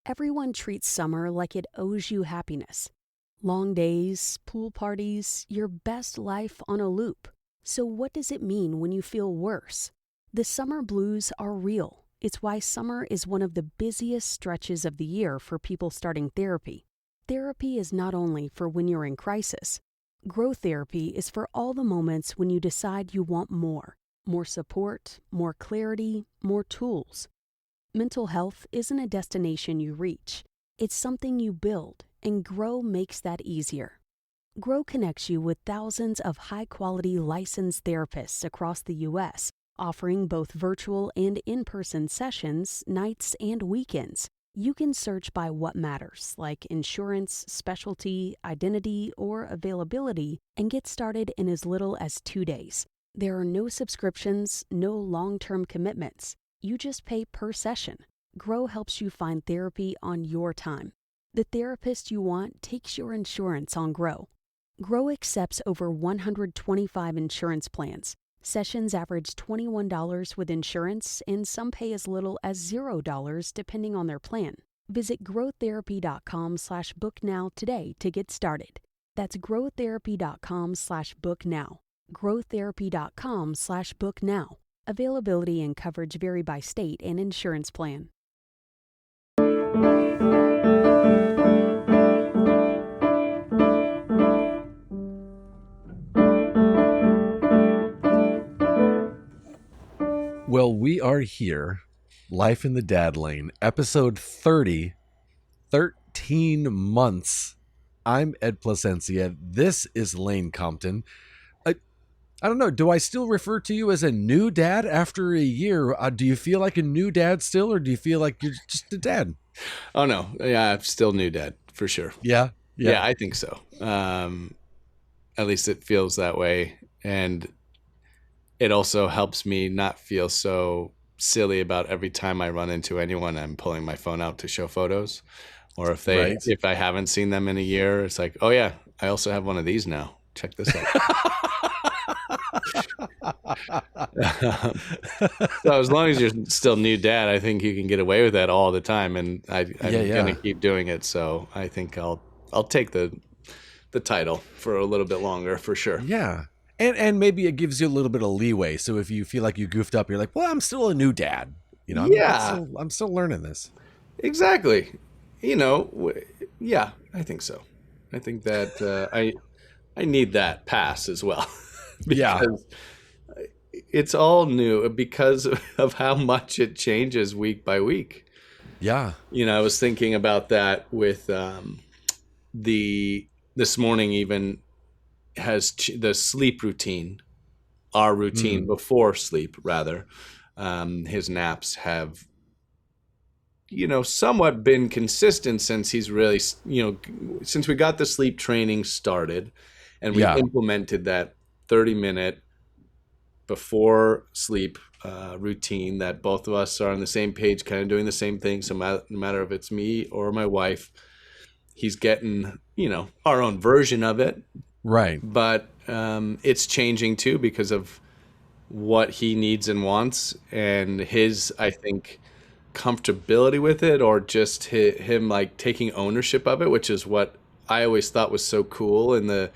Everyone treats summer like it owes you happiness. Long days, pool parties, your best life on a loop. So what does it mean when you feel worse? The summer blues are real. It's why summer is one of the busiest stretches of the year for people starting therapy. Therapy is not only for when you're in crisis. Growth therapy is for all the moments when you decide you want more. More support, more clarity, more tools. Mental health isn't a destination you reach. It's something you build, and Grow makes that easier. Grow connects you with thousands of high-quality licensed therapists across the U.S., offering both virtual and in-person sessions, nights and weekends. You can search by what matters, like insurance, specialty, identity, or availability, and get started in as little as 2 days. There are no subscriptions, no long-term commitments. You just pay per session. Grow helps you find therapy on your time. The therapist you want takes your insurance on Grow. Grow accepts over 125 insurance plans. Sessions average $21 with insurance, and some pay as little as $0 depending on their plan. Visit growtherapy.com/booknow today to get started. That's growtherapy.com/booknow. growtherapy.com/booknow. Availability and coverage vary by state and insurance plan. Well, we are here, Life in the Dad Lane, episode 30, 13 months. I'm Ed Placencia. This is Lane Compton. I don't know. Do I still refer to you as a new dad after a year? Do you feel like a new dad still, or do you feel like you're just a dad? Oh, no. Yeah, I'm still new dad, for sure. Yeah, I think so. At least it feels that way. And it also helps me not feel so silly about every time I run into anyone, I'm pulling my phone out to show photos. Or if I haven't seen them in a year, it's like, oh, yeah, I also have one of these now. Check this out. So as long as you're still new dad, I think you can get away with that all the time, and I'm gonna keep doing it. So I think I'll take the title for a little bit longer for sure. Yeah, and maybe it gives you a little bit of leeway. So if you feel like you goofed up, you're like, well, I'm still a new dad. You know, I'm still learning this. Exactly. Yeah, I think so. I think that I need that pass as well. Because it's all new because of how much it changes week by week. Yeah. I was thinking about that with this morning even has the sleep routine, our routine before sleep rather. His naps have, somewhat been consistent since he's really, since we got the sleep training started and we implemented that 30-minute before sleep routine that both of us are on the same page, kind of doing the same thing. So no matter if it's me or my wife, he's getting, our own version of it. Right. But it's changing too because of what he needs and wants and his, I think, comfortability with it, or just him like taking ownership of it, which is what I always thought was so cool in the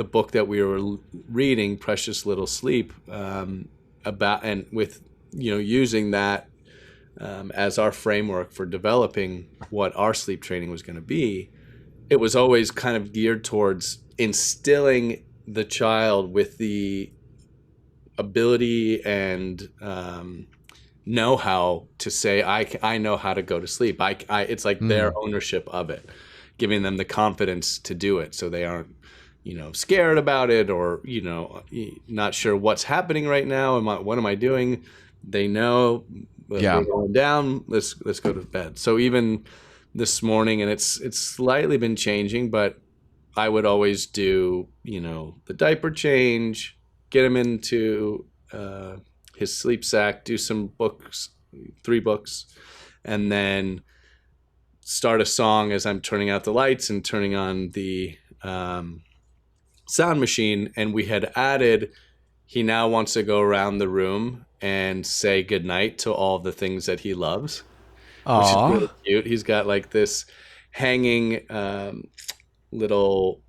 book that we were reading, Precious Little Sleep, about, and with, using that as our framework for developing what our sleep training was going to be. It was always kind of geared towards instilling the child with the ability and know-how to say, I know how to go to sleep. It's like their ownership of it, giving them the confidence to do it so they aren't, scared about it or, not sure what's happening right now. What am I doing? They know, we're going down, let's go to bed. So even this morning, and it's slightly been changing, but I would always do, the diaper change, get him into his sleep sack, do some books, 3 books, and then start a song as I'm turning out the lights and turning on the sound machine. And we had added, he now wants to go around the room and say goodnight to all the things that he loves. which is Aw. really cute. He's got like this hanging little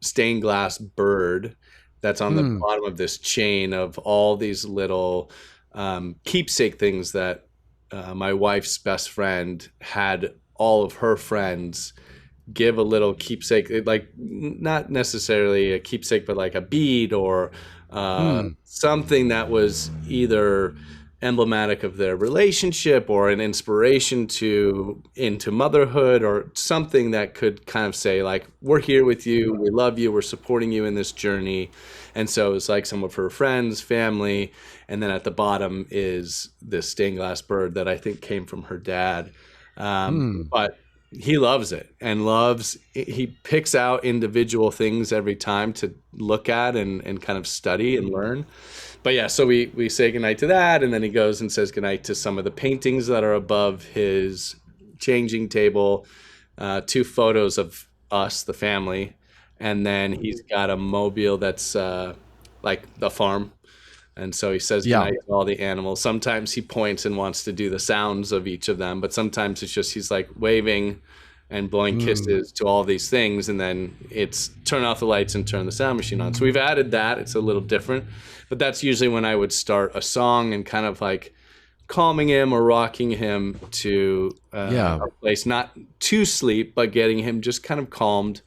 stained glass bird that's on the Hmm. bottom of this chain of all these little keepsake things that my wife's best friend had all of her friends give a little keepsake, like not necessarily a keepsake, but like a bead or Hmm. something that was either emblematic of their relationship or an inspiration to into motherhood, or something that could kind of say like, we're here with you, we love you, we're supporting you in this journey. And so it's like some of her friends, family, and then at the bottom is this stained glass bird that I think came from her dad. Hmm. But he loves it and he picks out individual things every time to look at and kind of study and learn. But yeah, so we say goodnight to that, and then he goes and says goodnight to some of the paintings that are above his changing table, two photos of us, the family, and then he's got a mobile that's like the farm. And so he says Yeah. goodnight to all the animals. Sometimes he points and wants to do the sounds of each of them, but sometimes it's just he's like waving and blowing Hmm. kisses to all these things, and then it's turn off the lights and turn the sound machine on. So we've added that. It's a little different, but that's usually when I would start a song and kind of like calming him or rocking him to Yeah. a place not to sleep, but getting him just kind of calmed,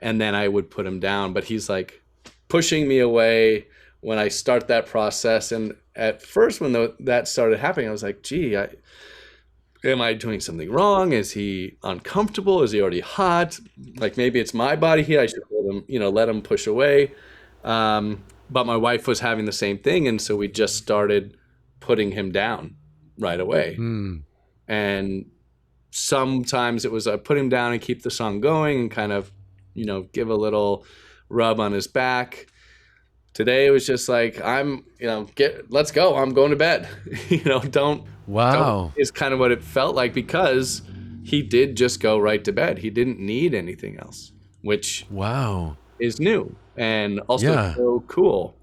and then I would put him down. But he's like pushing me away when I start that process. And at first, when that started happening, I was like, gee, am I doing something wrong? Is he uncomfortable? Is he already hot? Like maybe it's my body here. I should let him push away. But my wife was having the same thing. And so we just started putting him down right away. Hmm. And sometimes it was put him down and keep the song going and kind of, give a little rub on his back. Today it was just like, let's go. I'm going to bed. Don't Wow. is kind of what it felt like, because he did just go right to bed. He didn't need anything else, which Wow. is new and also Yeah. so cool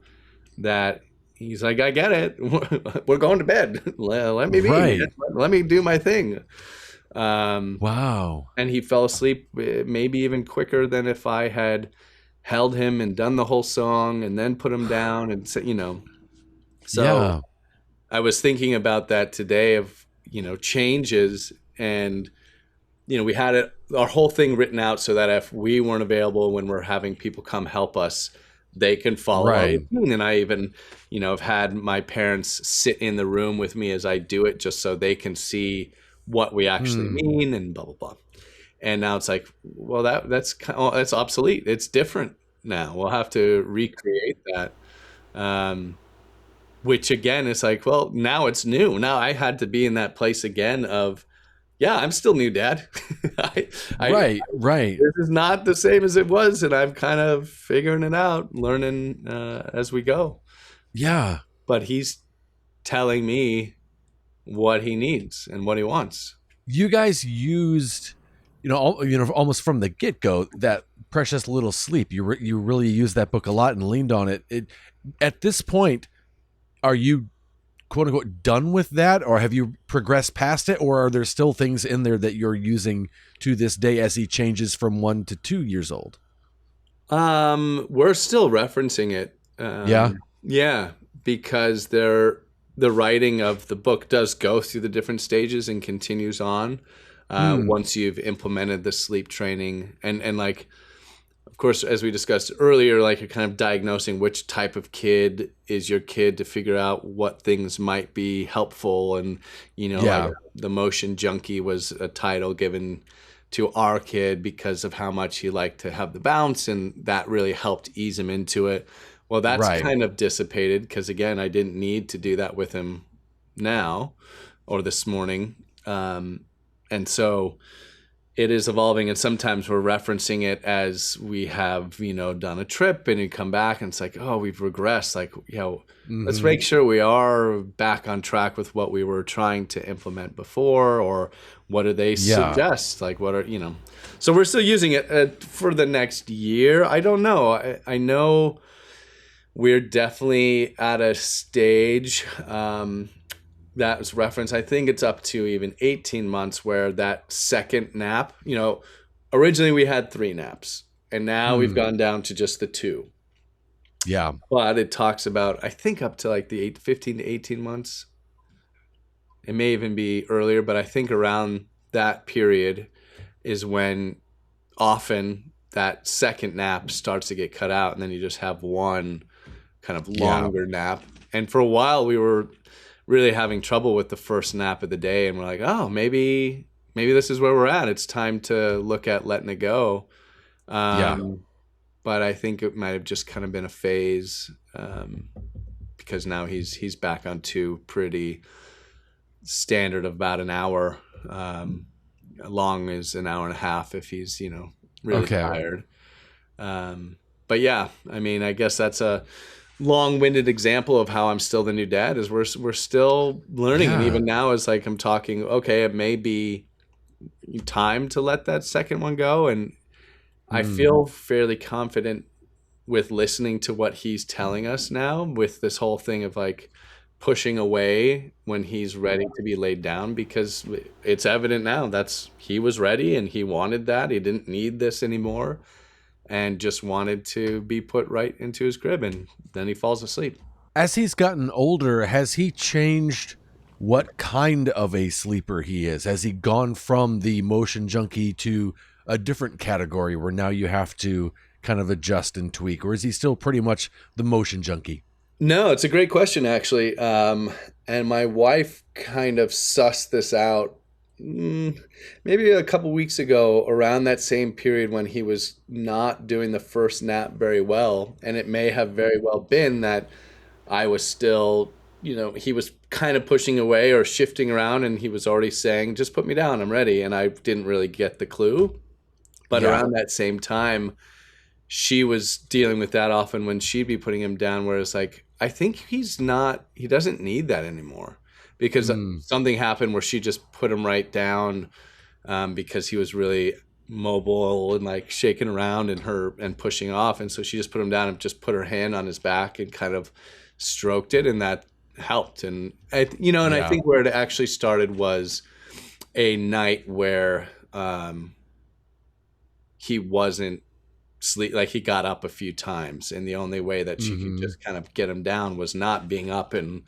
that he's like, I get it. We're going to bed. Let me be, man. Right. Let me do my thing. Wow. And he fell asleep maybe even quicker than if I had held him and done the whole song and then put him down and so Yeah. I was thinking about that today of changes, and we had our whole thing written out so that if we weren't available when we're having people come help us, they can follow our Right. routine. And I even have had my parents sit in the room with me as I do it, just so they can see what we actually Hmm. mean and blah blah blah. And now it's like, well, that's obsolete. It's different now. We'll have to recreate that. Which again is like, well, now it's new. Now I had to be in that place again of, yeah, I'm still new, Dad. I Right. Right. This is not the same as it was, and I'm kind of figuring it out, learning as we go. Yeah. But he's telling me what he needs and what he wants. You guys used, almost from the get go, that precious little sleep. You really used that book a lot and leaned on it. At this point, are you quote unquote done with that, or have you progressed past it, or are there still things in there that you're using to this day as he changes from 1 to 2 years old? We're still referencing it. Yeah. Yeah, because the writing of the book does go through the different stages and continues on Hmm. once you've implemented the sleep training and like, of course, as we discussed earlier, like you're kind of diagnosing which type of kid is your kid to figure out what things might be helpful. And, Yeah. like the motion junkie was a title given to our kid because of how much he liked to have the bounce, and that really helped ease him into it. Well, that's Right. kind of dissipated because, again, I didn't need to do that with him now or this morning. And so it is evolving, and sometimes we're referencing it as we have, done a trip and you come back and it's like, oh, we've regressed. Like, let's Mhm. make sure we are back on track with what we were trying to implement before, or what do they Yeah. suggest? Like, what are, so we're still using it for the next year. I don't know. I know we're definitely at a stage, that was referenced. I think it's up to even 18 months where that second nap, originally we had 3 naps and now we've gone down to just the 2. Yeah. But it talks about, I think up to like the 15 to 18 months. It may even be earlier, but I think around that period is when often that second nap starts to get cut out and then you just have one kind of longer nap. And for a while we were really having trouble with the first nap of the day, and we're like, oh, maybe this is where we're at. It's time to look at letting it go. But I think it might have just kind of been a phase, because now he's back on 2 pretty standard of about an hour. Long is an hour and a half if he's really tired. But yeah, I mean, I guess that's a long-winded example of how I'm still the new dad. Is we're still learning, and even now, as like I'm talking, okay, it may be time to let that second one go, and I feel fairly confident with listening to what he's telling us now, with this whole thing of like pushing away when he's ready to be laid down, because it's evident now he was ready and he wanted that. He didn't need this anymore and just wanted to be put right into his crib, and then he falls asleep. As he's gotten older, has he changed what kind of a sleeper he is? Has he gone from the motion junkie to a different category where now you have to kind of adjust and tweak, or is he still pretty much the motion junkie? No, it's a great question, actually. And my wife kind of sussed this out maybe a couple weeks ago, around that same period when he was not doing the first nap very well. And it may have very well been that I was still, he was kind of pushing away or shifting around, and he was already saying, just put me down, I'm ready. And I didn't really get the clue. But around that same time, she was dealing with that often when she'd be putting him down, where it's like, I think he doesn't need that anymore, because something happened where she just put him right down, because he was really mobile and like shaking around and pushing off. And so she just put him down and just put her hand on his back and kind of stroked it. And that helped. And I think where it actually started was a night where, he wasn't sleep, like he got up a few times, and the only way that she could just kind of get him down was not being up and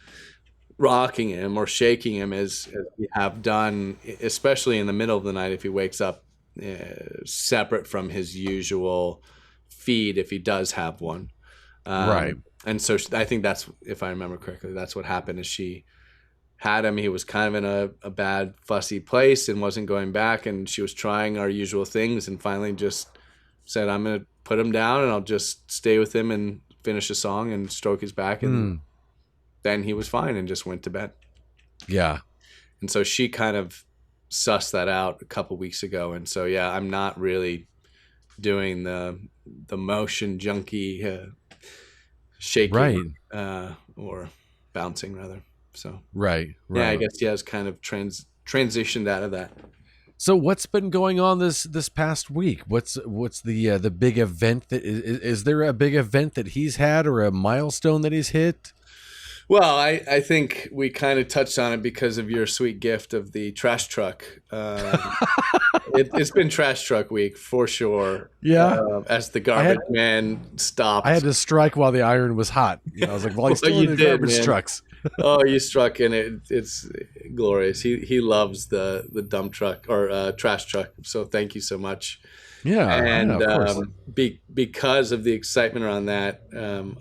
rocking him or shaking him as we have done, especially in the middle of the night if he wakes up separate from his usual feed, if he does have one. Right. And so I think that's, if I remember correctly, that's what happened. Is she had him, he was kind of in a bad fussy place and wasn't going back, and she was trying our usual things, and finally just said, I'm going to put him down and I'll just stay with him and finish a song and stroke his back. And then he was fine and just went to bed. Yeah. And so she kind of sussed that out a couple weeks ago. And so, yeah, I'm not really doing the motion junkie shaking, or bouncing rather. So, right. Yeah, I guess he has kind of transitioned out of that. So what's been going on this past week? What's the big event that is there a big event that he's had, or a milestone that he's hit? Well, I think we kind of touched on it because of your sweet gift of the trash truck. It's been trash truck week for sure. Yeah. As the garbage man stopped. I had to strike while the iron was hot. I was like, well, he's still in the garbage trucks. Oh, you struck, and it's glorious. He loves the dump truck or trash truck. So thank you so much. Yeah, and of course. Because of the excitement around that,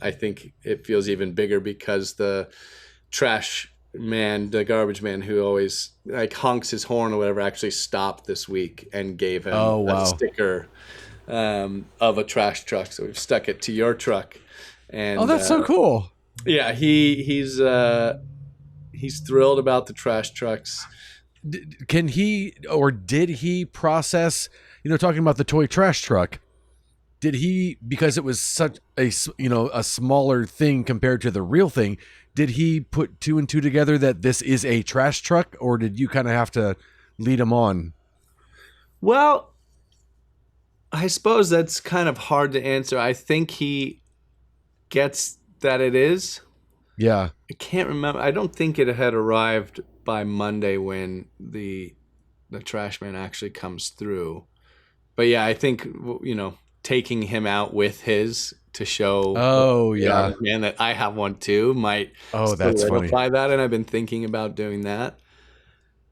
I think it feels even bigger because the trash man, the garbage man who always like honks his horn or whatever, actually stopped this week and gave him a sticker of a trash truck. So we've stuck it to your truck. And that's so cool. Yeah, he's thrilled about the trash trucks. Can he, or did he process, talking about the toy trash truck, did he, because it was such a smaller thing compared to the real thing, did he put 2 and 2 together that this is a trash truck, or did you kind of have to lead him on? Well, I suppose that's kind of hard to answer. I think he gets that it is. Yeah. I can't remember. I don't think it had arrived by Monday when the trash man actually comes through. But yeah, I think, taking him out with his to show Oh, the yeah. garbage man that I have one too might Oh, that's funny. solidify that. And I've been thinking about doing that.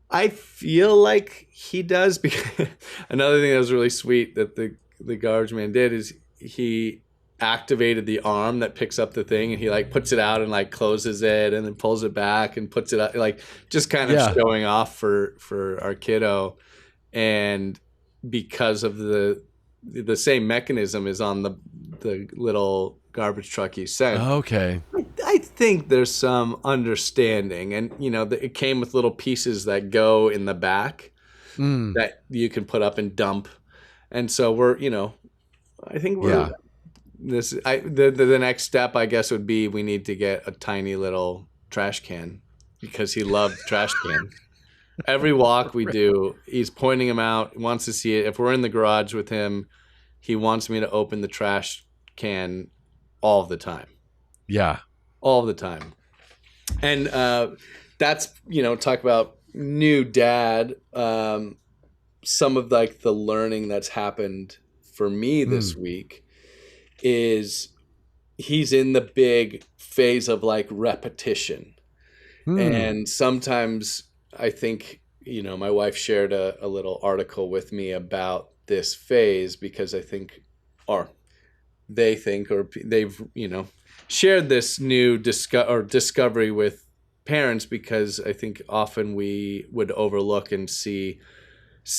I feel like he does, because another thing that was really sweet that the garbage man did is he activated the arm that picks up the thing, and he like puts it out and like closes it and then pulls it back and puts it up, like just kind of Yeah. showing off for our kiddo. And because of the same mechanism is on the little garbage truck he sent, Okay. I think there's some understanding, and it came with little pieces that go in the back that you can put up and dump, and so I think we're the next step, I guess, would be we need to get a tiny little trash can, because he loved trash cans. Every walk we do, he's pointing them out, wants to see it. If we're in the garage with him, he wants me to open the trash can all the time. Yeah. All the time. And that's, talk about new dad. Some of like the learning that's happened for me this week is he's in the big phase of like repetition. And sometimes I think, my wife shared a little article with me about this phase, because I think, or they think, or they've, shared this new discovery with parents, because I think often we would overlook and see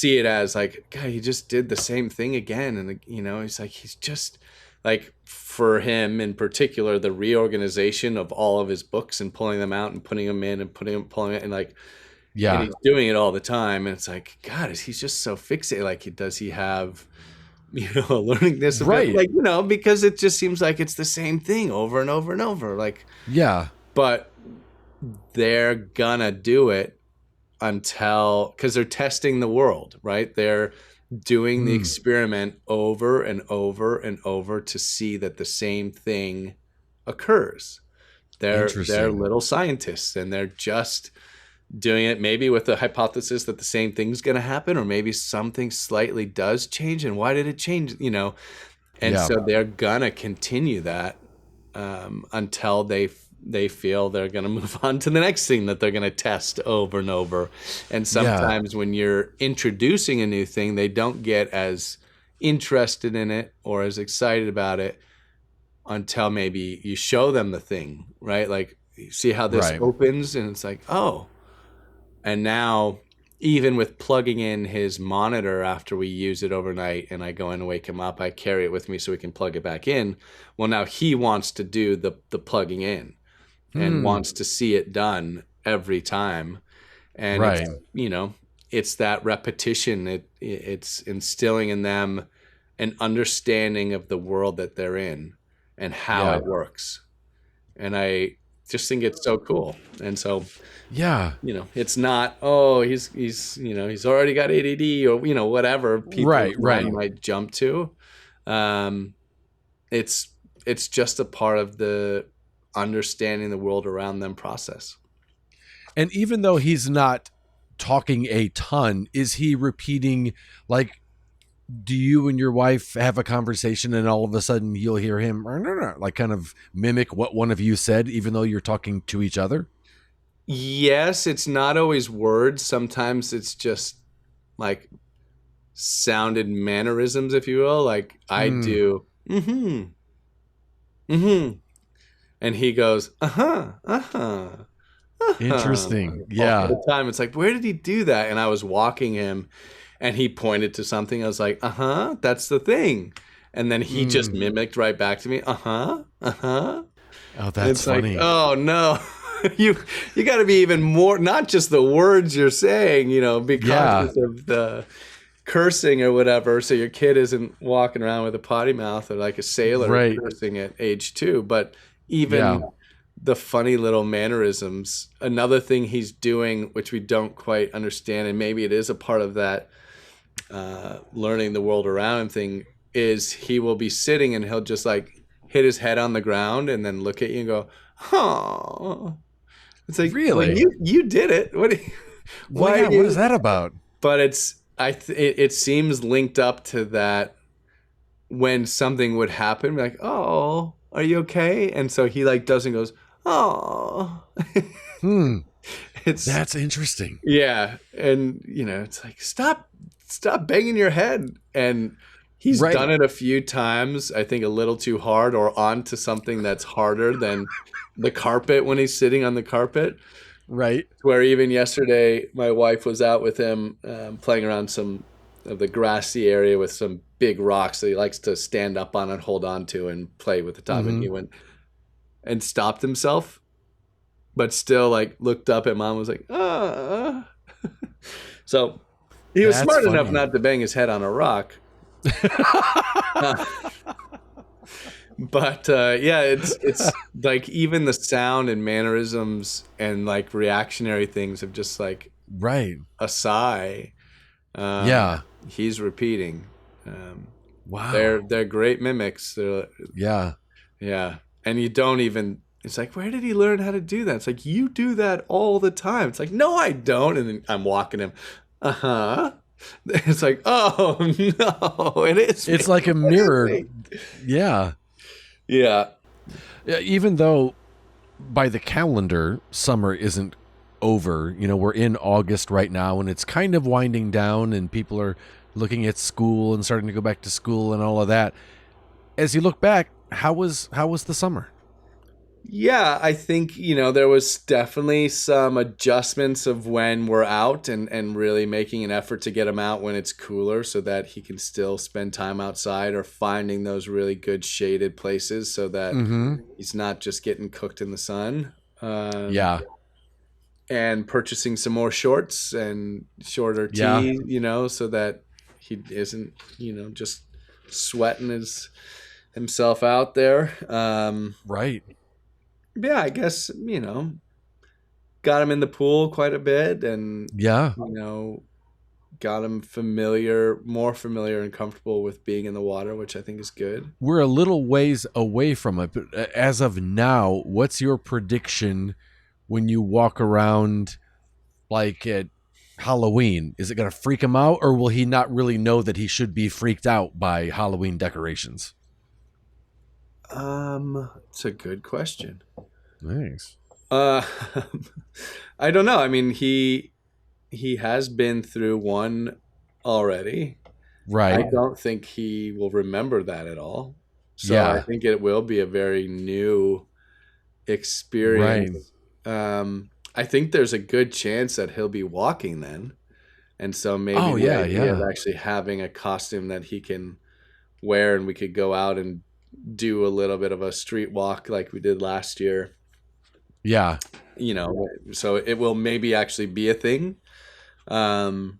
it as like, God, he just did the same thing again. And, he's like, he's just like, for him in particular, the reorganization of all of his books and pulling them out and putting them in and pulling it, and like, and he's doing it all the time. And it's like, God, he's just so fixated. Like, does he have, a learning disability? Right. Like, because it just seems like it's the same thing over and over and over. Like, yeah. But they're gonna do it because they're testing the world, right? They're doing the experiment over and over and over to see that the same thing occurs. They're little scientists, and they're just doing it maybe with the hypothesis that the same thing's going to happen, or maybe something slightly does change, and why did it change, and so they're gonna continue that until they feel they're going to move on to the next thing that they're going to test over and over. And sometimes when you're introducing a new thing, they don't get as interested in it or as excited about it until maybe you show them the thing, right? Like, you see how this opens, and it's like, oh. And now, even with plugging in his monitor after we use it overnight and I go in and wake him up, I carry it with me so we can plug it back in. Well, now he wants to do the plugging in and wants to see it done every time. And it's that repetition. It's instilling in them an understanding of the world that they're in and how it works. And I just think it's so cool. And so, it's not, he's already got ADD or, whatever people might jump to. It's just a part of the understanding the world around them process. And even though he's not talking a ton, is he repeating, like, do you and your wife have a conversation and all of a sudden you'll hear him like kind of mimic what one of you said, even though you're talking to each other? Yes, it's not always words. Sometimes it's just like sounded mannerisms, if you will. Like I do, and he goes, Interesting. All the time. It's like, where did he do that? And I was walking him, and he pointed to something. I was like, that's the thing. And then he just mimicked right back to me. Oh, that's funny. Like, oh no. you got to be even more, not just the words you're saying, be conscious of the cursing or whatever, so your kid isn't walking around with a potty mouth or like a sailor cursing at age 2. But even the funny little mannerisms. Another thing he's doing, which we don't quite understand, and maybe it is a part of that learning the world around him thing, is he will be sitting and he'll just like hit his head on the ground and then look at you and go, "Oh." It's like, Really? well, you did it. What? Well, Why? yeah, what is that about? But it seems linked up to that when something would happen, like, "Oh, are you okay?" And so he like doesn't goes, "Oh." It's That's interesting. yeah, and it's like stop banging your head. And he's Right. done it a few times, I think a little too hard or onto something that's harder than the carpet when he's sitting on the carpet. Right. Where even yesterday, my wife was out with him playing around some of the grassy area with some big rocks that he likes to stand up on and hold on to and play with the top. And he went and stopped himself, but still like looked up at mom and was like, ah. So he was That's smart enough funny. not to bang his head on a rock. But yeah, it's like even the sound and mannerisms and like reactionary things of just like Right. a sigh. Yeah. He's repeating. Wow. They're great mimics. Yeah. Yeah, and you don't even. It's like, where did he learn how to do that? It's like, you do that all the time. It's like, no, I don't. And then I'm walking him. It's like, oh no, it is. It's like a mirror. Yeah. Yeah. Even though by the calendar, summer isn't over. We're in August right now, and it's kind of winding down, and people are looking at school and starting to go back to school and all of that. As you look back, how was the summer? Yeah, I think, there was definitely some adjustments of when we're out and really making an effort to get him out when it's cooler so that he can still spend time outside, or finding those really good shaded places so that he's not just getting cooked in the sun. Yeah. And purchasing some more shorts and shorter tee, so that he isn't, just sweating himself out there. Right. Yeah, I guess, got him in the pool quite a bit, and Yeah. got him more familiar and comfortable with being in the water, which I think is good. We're a little ways away from it, but as of now, what's your prediction when you walk around like at Halloween? Is it going to freak him out, or will he not really know that he should be freaked out by Halloween decorations? It's a good question. Nice. I don't know. I mean, he has been through one already. Right. I don't think he will remember that at all. So Yeah. I think it will be a very new experience. Right. I think there's a good chance that he'll be walking then. And so maybe the idea of actually having a costume that he can wear, and we could go out and do a little bit of a street walk like we did last year. Yeah. So it will maybe actually be a thing. But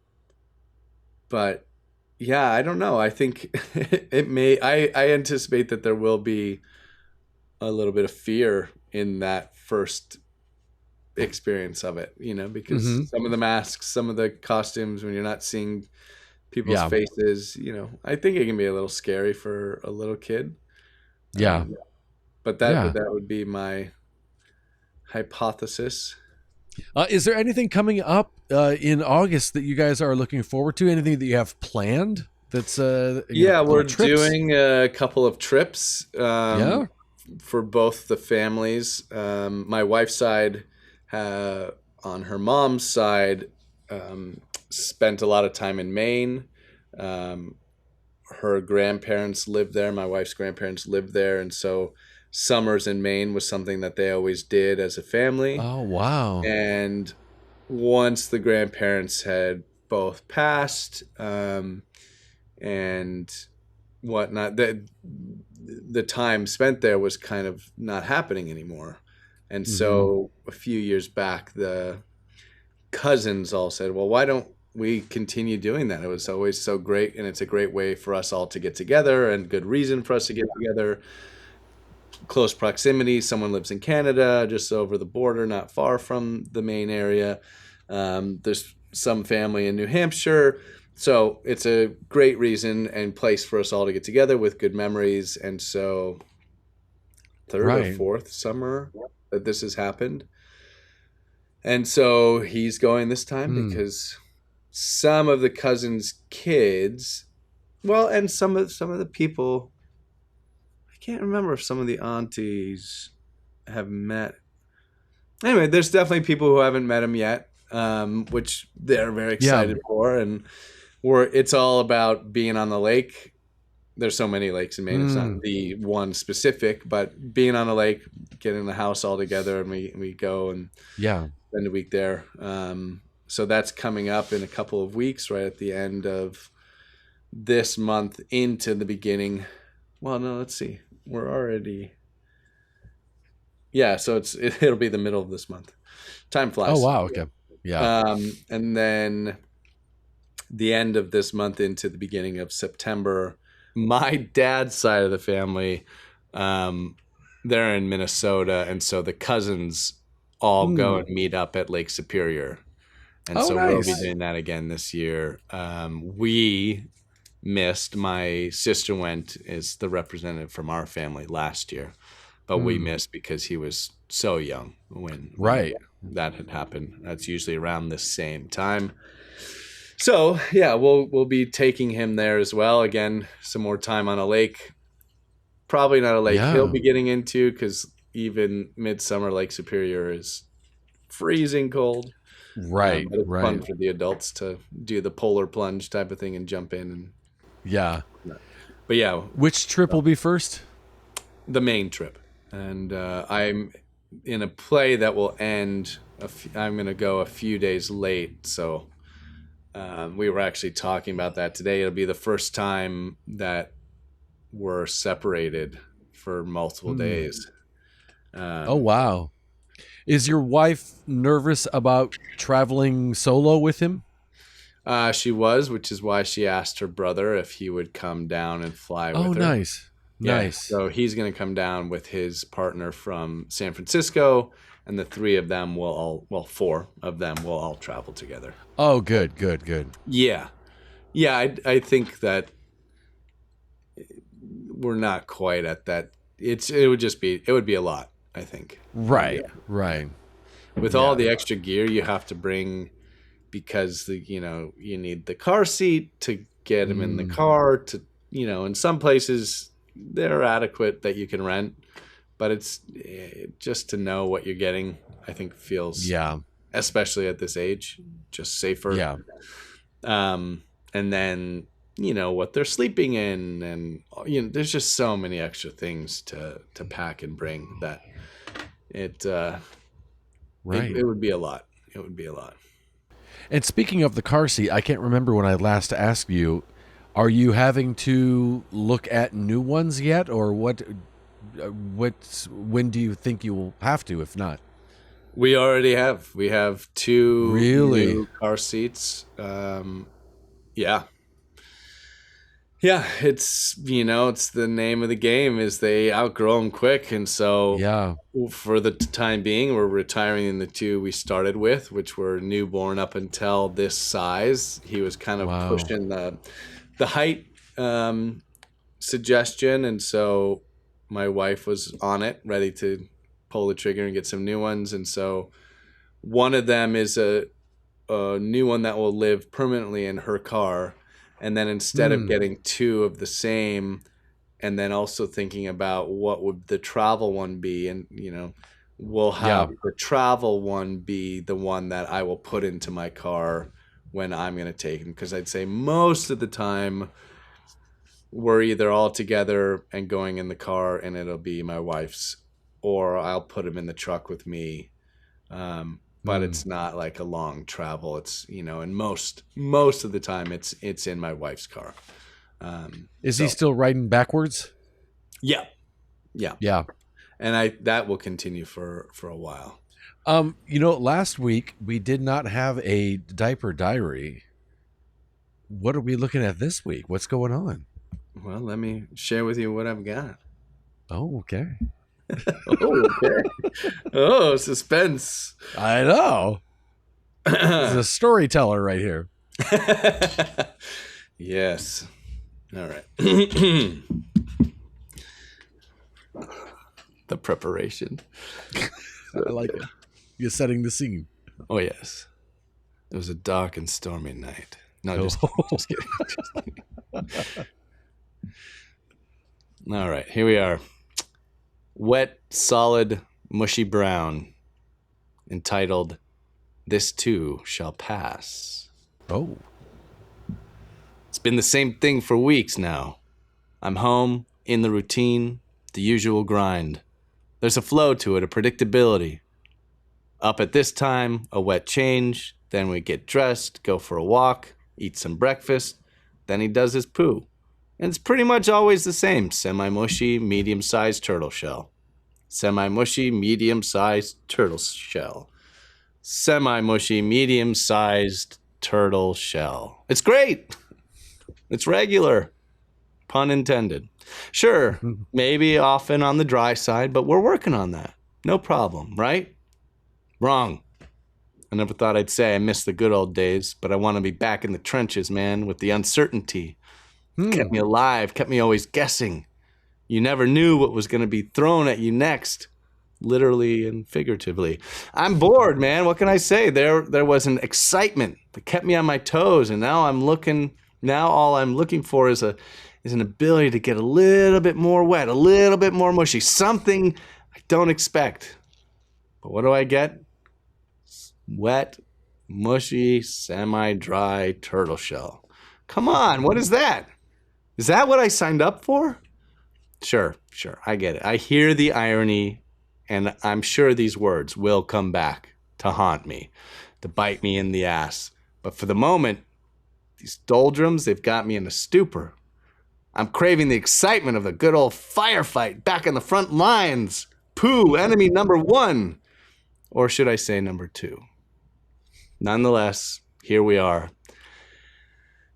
yeah, I don't know. I think it may, I anticipate that there will be a little bit of fear in that first experience of it, because some of the masks, some of the costumes, when you're not seeing people's faces, I think it can be a little scary for a little kid. Yeah. But that would be my hypothesis. Is there anything coming up in August that you guys are looking forward to? Anything that you have planned? That's we're doing a couple of trips. For both the families. My wife's side, on her mom's side, spent a lot of time in Maine. Her grandparents lived there. My wife's grandparents lived there, and so summers in Maine was something that they always did as a family. Oh, wow. And once the grandparents had both passed, and whatnot, the time spent there was kind of not happening anymore. And so a few years back, the cousins all said, well, why don't we continue doing that? It was always so great, and it's a great way for us all to get together, and good reason for us to get together. Close proximity. Someone lives in Canada, just over the border, not far from the main area. There's some family in New Hampshire. So it's a great reason and place for us all to get together with good memories. And so third or fourth summer that this has happened. And so he's going this time because some of the cousins' kids, well, and some of the people, I can't remember if some of the aunties have met. Anyway, there's definitely people who haven't met him yet, which they're very excited for. And it's all about being on the lake. There's so many lakes in Maine. It's not the one specific, but being on a lake, getting the house all together, and we go and spend a week there. So that's coming up in a couple of weeks, right at the end of this month into the beginning. Well, no, let's see. We're already... Yeah, so it'll be the middle of this month. Time flies. Oh, wow. Okay. Yeah. And then the end of this month into the beginning of September, my dad's side of the family, they're in Minnesota, and so the cousins all go and meet up at Lake Superior. And so we'll be doing that again this year. We missed, my sister went as the representative from our family last year, but we missed because he was so young when that had happened. That's usually around the same time. So yeah, we'll be taking him there as well. Again, some more time on a lake. Probably not a lake he'll be getting into, because even midsummer Lake Superior is freezing cold. Right, but it's fun for the adults to do the polar plunge type of thing and jump in. But yeah, which trip will be first? The main trip, and I'm in a play that will end. I'm going to go a few days late, so. We were actually talking about that today. It'll be the first time that we're separated for multiple days. Oh, wow. Is your wife nervous about traveling solo with him? She was, which is why she asked her brother if he would come down and fly with her. Oh, nice. Yeah, nice. So he's going to come down with his partner from San Francisco, and the three of them four of them will all travel together. Oh, good. Yeah. I think that we're not quite at that. It would be a lot, I think. Right. With all the extra gear you have to bring, because you need the car seat to get him in the car to, in some places they're adequate that you can rent. But it's just to know what you're getting, I think feels, especially at this age, just safer. Yeah. And then, what they're sleeping in, and, there's just so many extra things to pack and bring that it would be a lot. It would be a lot. And speaking of the car seat, I can't remember when I last asked you, are you having to look at new ones yet, or what? When do you think you will have to, if not? We already have. We have 2 new car seats. Yeah, it's it's the name of the game, is they outgrow them quick, and so for the time being, we're retiring the 2 we started with, which were newborn up until this size. He was kind of pushing the height suggestion, and so my wife was on it, ready to pull the trigger and get some new ones. And so one of them is a new one that will live permanently in her car. And then instead of getting 2 of the same, and then also thinking about what would the travel one be, and, we'll have the travel one be the one that I will put into my car when I'm going to take him. Because I'd say most of the time, we're either all together and going in the car and it'll be my wife's, or I'll put him in the truck with me. But it's not like a long travel. It's, and most of the time it's in my wife's car. Is he still riding backwards? Yeah. And that will continue for a while. Last week we did not have a diaper diary. What are we looking at this week? What's going on? Well, let me share with you what I've got. Oh, okay. Oh, suspense. I know. He's a storyteller right here. Yes. All right. The preparation. I like it. You're setting the scene. Oh, yes. It was a dark and stormy night. No, just kidding. All right, here we are. Wet, solid, mushy brown, entitled, This Too Shall Pass. Oh. It's been the same thing for weeks now. I'm home, in the routine, the usual grind. There's a flow to it, a predictability. Up at this time, a wet change, then we get dressed, go for a walk, eat some breakfast, then he does his poo. And it's pretty much always the same, semi-mushy, medium-sized turtle shell. Semi-mushy, medium-sized turtle shell. Semi-mushy, medium-sized turtle shell. It's great! It's regular. Pun intended. Sure, maybe often on the dry side, but we're working on that. No problem, right? Wrong. I never thought I'd say I miss the good old days, but I want to be back in the trenches, man, with the uncertainty. Kept me alive, kept me always guessing. You never knew what was going to be thrown at you next, literally and figuratively. I'm bored, man. What can I say? There was an excitement that kept me on my toes, and now all I'm looking for is an ability to get a little bit more wet, a little bit more mushy, something I don't expect. But what do I get? Wet, mushy, semi-dry turtle shell. Come on, what is that? Is that what I signed up for? Sure, I get it. I hear the irony, and I'm sure these words will come back to haunt me, to bite me in the ass. But for the moment, these doldrums, they've got me in a stupor. I'm craving the excitement of the good old firefight back in the front lines. Pooh, enemy number 1. Or should I say number 2? Nonetheless, here we are.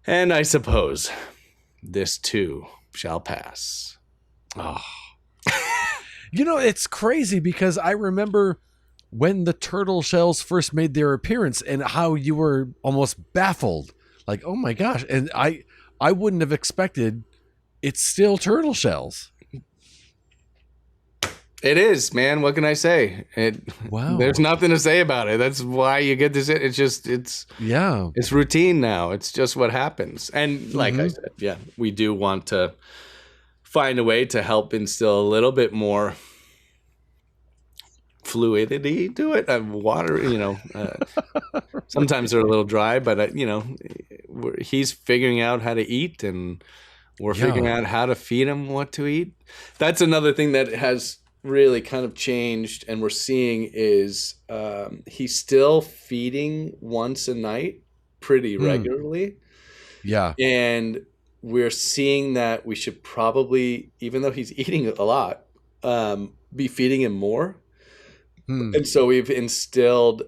And I suppose this too shall pass. Oh. It's crazy because I remember when the turtle shells first made their appearance and how you were almost baffled. Like, oh my gosh. And I wouldn't have expected it's still turtle shells. It is, man. What can I say? Wow. There's nothing to say about it. That's why you get this. It's routine now. It's just what happens. And like I said, yeah, we do want to find a way to help instill a little bit more fluidity to it. Water, sometimes they're a little dry, but he's figuring out how to eat, and we're figuring out how to feed him what to eat. That's another thing that has really kind of changed, and we're seeing is he's still feeding once a night pretty regularly. Yeah. And we're seeing that we should probably, even though he's eating a lot, be feeding him more. And so we've instilled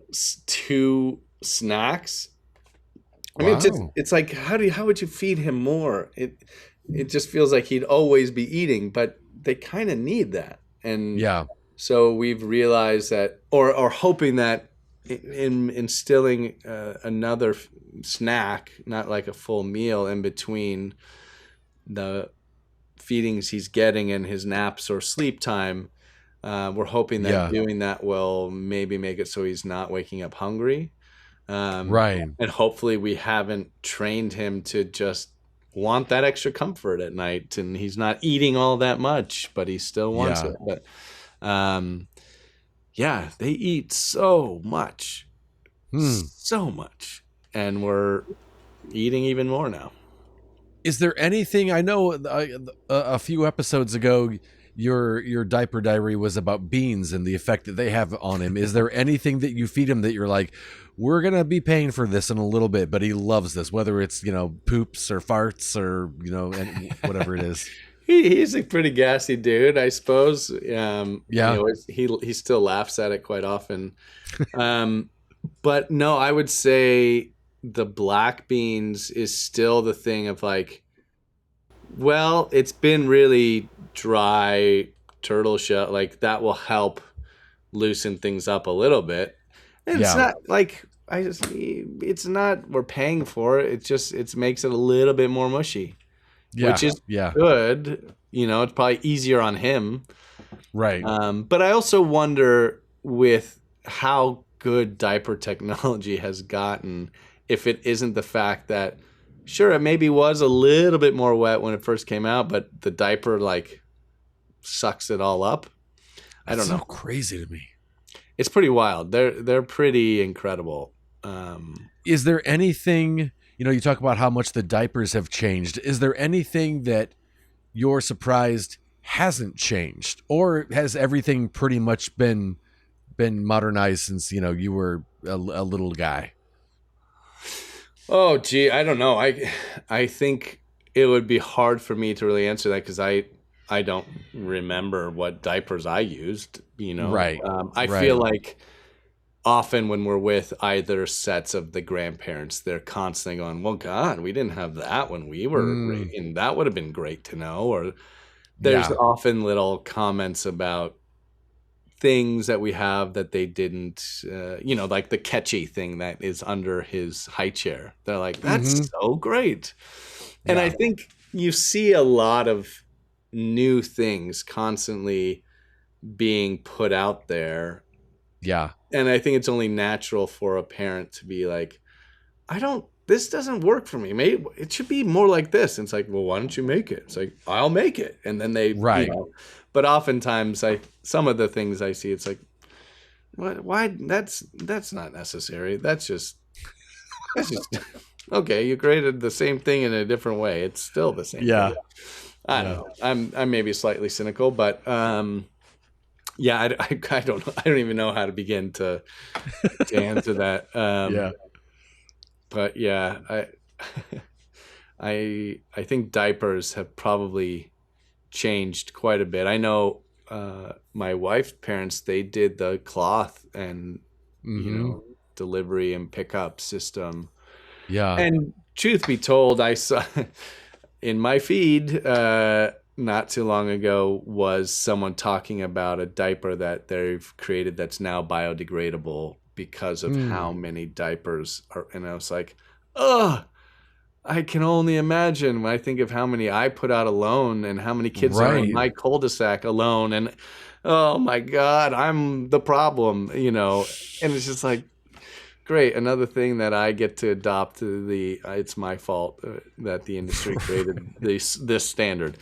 2 snacks. I mean, it's like, how would you feed him more? It just feels like he'd always be eating, but they kind of need that. And so we've realized that, or hoping that in instilling another snack, not like a full meal in between the feedings he's getting and his naps or sleep time, we're hoping that doing that will maybe make it so he's not waking up hungry. Right. And hopefully we haven't trained him to just want that extra comfort at night, and he's not eating all that much, but he still wants it. But they eat so much, and we're eating even more now. Is there anything, I know a few episodes ago your diaper diary was about beans and the effect that they have on him. Is there anything that you feed him that you're like, we're going to be paying for this in a little bit, but he loves this, whether it's, poops or farts or, whatever it is? He's a pretty gassy dude, I suppose. He still laughs at it quite often. But no, I would say the black beans is still the thing of like, well, it's been really dry turtle shell. Like that will help loosen things up a little bit. And it's not like it's not we're paying for it. It makes it a little bit more mushy, which is good. It's probably easier on him. Right. But I also wonder with how good diaper technology has gotten, if it isn't the fact that, sure, it maybe was a little bit more wet when it first came out, but the diaper like sucks it all up. I That's don't so know. crazy to me. It's pretty wild. They're pretty incredible. Is there anything, you talk about how much the diapers have changed. Is there anything that you're surprised hasn't changed, or has everything pretty much been modernized since you were a little guy? Oh, gee, I don't know. I think it would be hard for me to really answer that because I don't remember what diapers I used. Right. I feel Right. like often when we're with either sets of the grandparents, they're constantly going, "Well, God, we didn't have that when we were and that would have been great to know." Or there's Yeah. often little comments about things that we have that they didn't, like the catchy thing that is under his high chair. They're like, Mm-hmm. that's so great. And I Yeah. think you see a lot of new things constantly being put out there. Yeah. And I think it's only natural for a parent to be like, this doesn't work for me. Maybe it should be more like this. And it's like, well, why don't you make it? It's like, I'll make it. And then they, Right. but oftentimes some of the things I see, it's like, why? That's not necessary. That's just okay. You created the same thing in a different way. It's still the same Yeah. thing. I don't know. I'm maybe slightly cynical, but yeah, I don't know. I don't even know how to begin to answer that. Yeah. But yeah, I think diapers have probably changed quite a bit. I know my wife's parents, they did the cloth and Mm-hmm. delivery and pickup system. Yeah. And truth be told, I saw in my feed not too long ago was someone talking about a diaper that they've created that's now biodegradable because of how many diapers are. And I was like, ugh, I can only imagine when I think of how many I put out alone and how many kids are in Right. my cul-de-sac alone. And oh my God, I'm the problem, and it's just like, great. Another thing that I get to adopt it's my fault that the industry created this standard.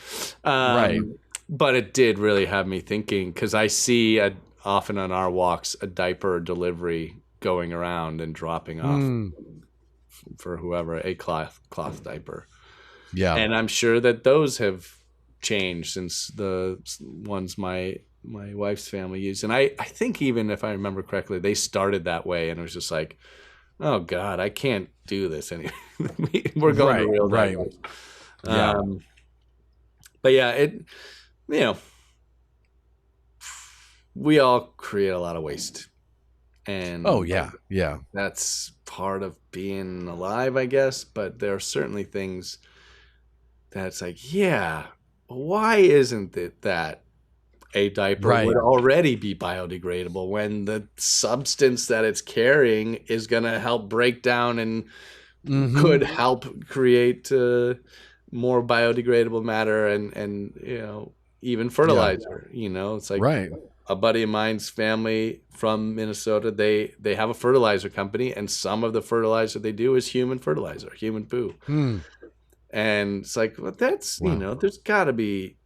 Right. But it did really have me thinking because I see often on our walks a diaper delivery going around and dropping off for whoever a cloth diaper. Yeah. And I'm sure that those have changed since the ones my wife's family used. And I think even if I remember correctly, they started that way and it was just like, oh God, I can't do this anymore. We're going to real diapers. Yeah. But yeah, we all create a lot of waste. And oh yeah. Yeah. that's part of being alive, I guess. But there are certainly things that's like, yeah, why isn't it that a diaper would already be biodegradable when the substance that it's carrying is going to help break down and could help create more biodegradable matter and even fertilizer. It's like a buddy of mine's family from Minnesota, they have a fertilizer company, and some of the fertilizer they do is human fertilizer, human poo. And it's like, well, that's there's got to be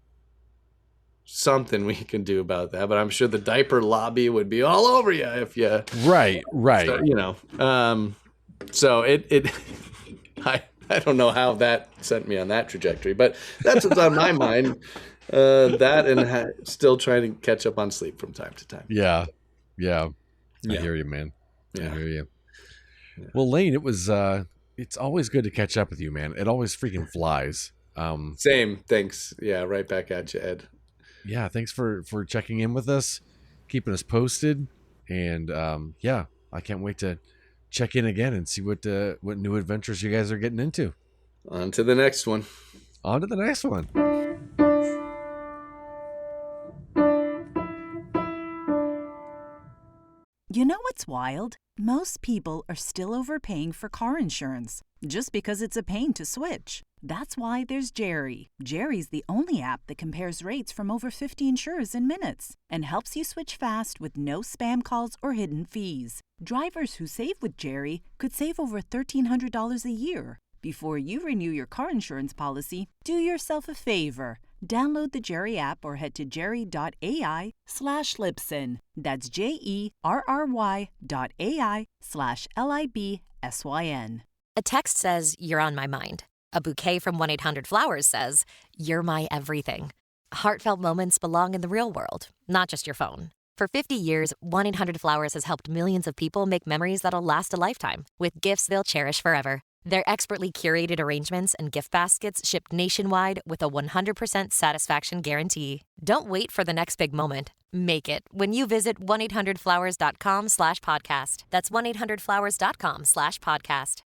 something we can do about that. But I'm sure the diaper lobby would be all over you if you right. So it I don't know how that sent me on that trajectory, but that's what's on my mind. That and still trying to catch up on sleep from time to time. Yeah. I hear you, man. I hear you. Yeah. Well, Lane, it was it's always good to catch up with you, man. It always freaking flies. Same. Thanks. Yeah, right back at you, Ed. Yeah, thanks for checking in with us, keeping us posted, and yeah, I can't wait to check in again and see what new adventures you guys are getting into. On to the next one. On to the next one. You know what's what's wild? Most people are still overpaying for car insurance just because it's a pain to switch. That's why there's Jerry. Jerry's the only app that compares rates from over 50 insurers in minutes and helps you switch fast with no spam calls or hidden fees. Drivers who save with Jerry could save over $1,300 a year. Before you renew your car insurance policy, do yourself a favor. Download the Jerry app or head to jerry.ai/Libsyn. That's JERRY.ai/LIBSYN. A text says, "You're on my mind." A bouquet from 1-800-Flowers says, "You're my everything." Heartfelt moments belong in the real world, not just your phone. For 50 years, 1-800-Flowers has helped millions of people make memories that'll last a lifetime with gifts they'll cherish forever. Their expertly curated arrangements and gift baskets ship nationwide with a 100% satisfaction guarantee. Don't wait for the next big moment. Make it when you visit 1-800-Flowers.com/podcast. That's 1-800-Flowers.com/podcast.